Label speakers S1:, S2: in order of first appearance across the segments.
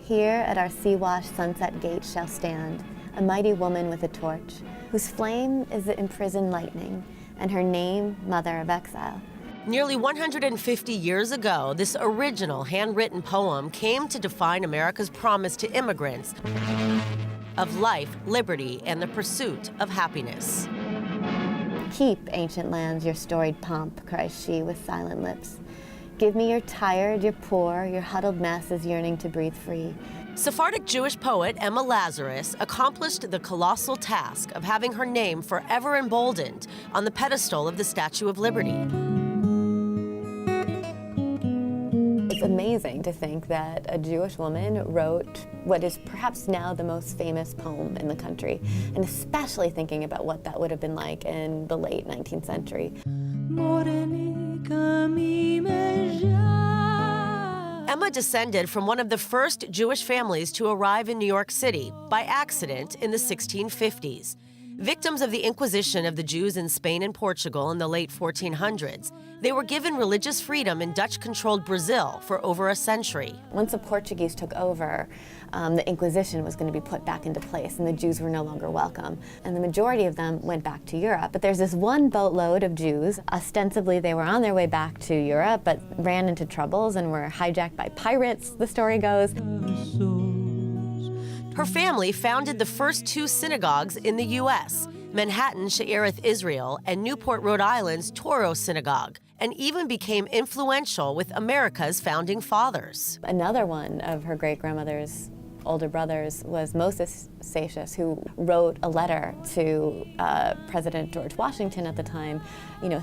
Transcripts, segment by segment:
S1: Here at our sea-washed sunset gate shall stand a mighty woman with a torch, whose flame is the imprisoned lightning, and her name, Mother of Exile.
S2: Nearly 150 years ago, this original handwritten poem came to define America's promise to immigrants of life, liberty, and the pursuit of happiness.
S1: Keep, ancient lands, your storied pomp, cries she with silent lips. Give me your tired, your poor, your huddled masses yearning to breathe free.
S2: Sephardic Jewish poet Emma Lazarus accomplished the colossal task of having her name forever emboldened on the pedestal of the Statue of Liberty.
S1: It's amazing to think that a Jewish woman wrote what is perhaps now the most famous poem in the country, and especially thinking about what that would have been like in the late 19th century.
S2: Emma descended from one of the first Jewish families to arrive in New York City by accident in the 1650s. Victims of the Inquisition of the Jews in Spain and Portugal in the late 1400s, they were given religious freedom in Dutch-controlled Brazil for over a century.
S1: Once the Portuguese took over, the Inquisition was going to be put back into place, and the Jews were no longer welcome. And the majority of them went back to Europe. But there's this one boatload of Jews. Ostensibly, they were on their way back to Europe, but ran into troubles and were hijacked by pirates, the story goes.
S2: Her family founded the first two synagogues in the U.S., Manhattan She'erith Israel and Newport, Rhode Island's Toro Synagogue, and even became influential with America's founding fathers.
S1: Another one of her great-grandmother's older brothers was Moses Seixas, who wrote a letter to President George Washington at the time,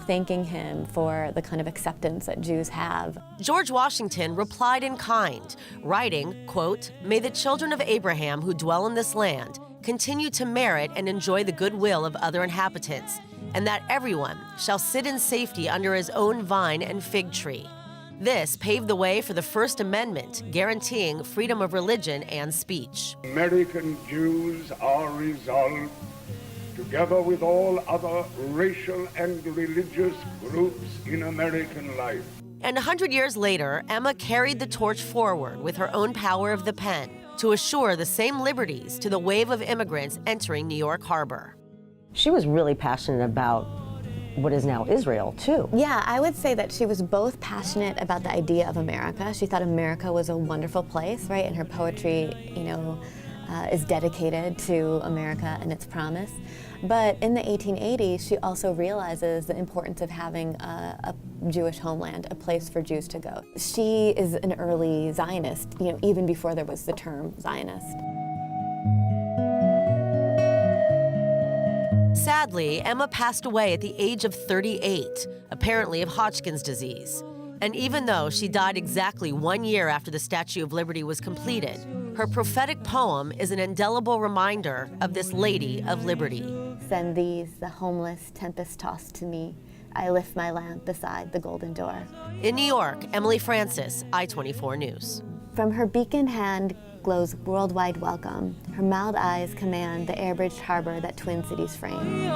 S1: thanking him for the kind of acceptance that Jews have.
S2: George Washington replied in kind, writing, quote, "May the children of Abraham who dwell in this land continue to merit and enjoy the goodwill of other inhabitants, and that everyone shall sit in safety under his own vine and fig tree." This paved the way for the First Amendment, guaranteeing freedom of religion and speech.
S3: American Jews are resolved, together with all other racial and religious groups in American life.
S2: And 100 years later, Emma carried the torch forward with her own power of the pen to assure the same liberties to the wave of immigrants entering New York Harbor.
S4: She was really passionate about what is now Israel, too.
S1: Yeah, I would say that she was both passionate about the idea of America. She thought America was a wonderful place, right? And her poetry, is dedicated to America and its promise. But in the 1880s, she also realizes the importance of having a Jewish homeland, a place for Jews to go. She is an early Zionist, even before there was the term Zionist.
S2: Sadly, Emma passed away at the age of 38, apparently of Hodgkin's disease. And even though she died exactly 1 year after the Statue of Liberty was completed, her prophetic poem is an indelible reminder of this Lady of Liberty.
S1: Send these, the homeless, tempest-tossed to me. I lift my lamp beside the golden door.
S2: In New York, Emily Francis, I-24 News.
S1: From her beacon hand glows worldwide welcome. Her mild eyes command the air-bridged harbor that twin cities frame.